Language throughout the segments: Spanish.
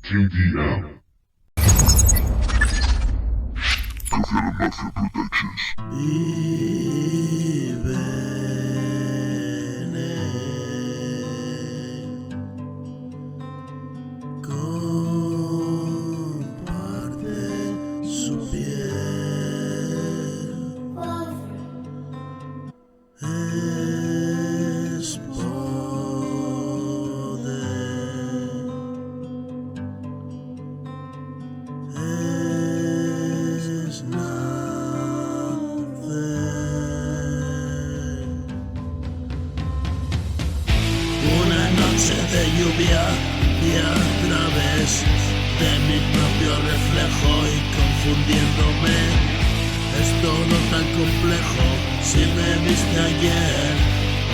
KDM. Coconut Mafia Productions. Comparte su piel, es poder, es nacer. Una noche de lluvia y a través de mi propio reflejo y confundiéndome, es todo tan complejo. Si me viste ayer,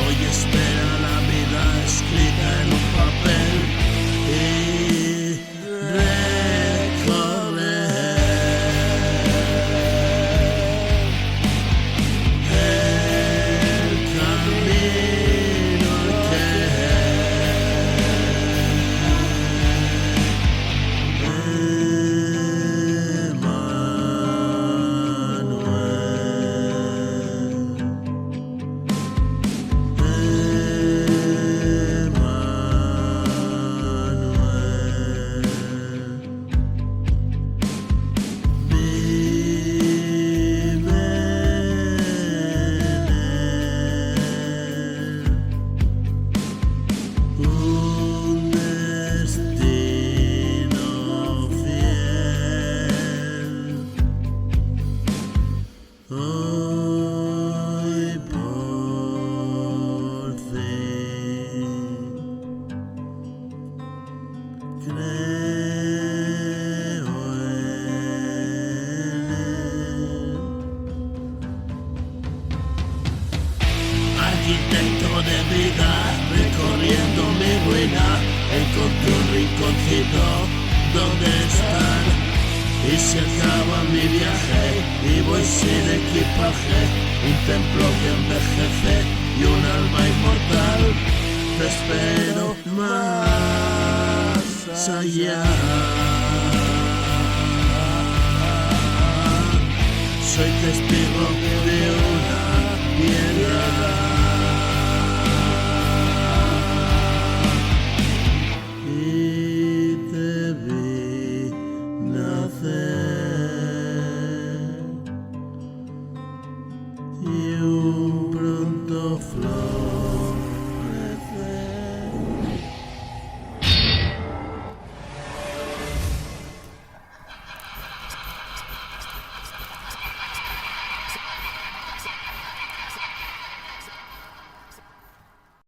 hoy espera la vida escrita en un papel y recorrer el camino un destino fiel. Hoy por fin creo en él. Arquitecto de vida, recorriendo mi ruina, encontré un rinconcito donde estar. Y se acaba mi viaje y voy sin equipaje, un templo que envejece y un alma inmortal. Te espero más allá. Soy testigo de una piedra.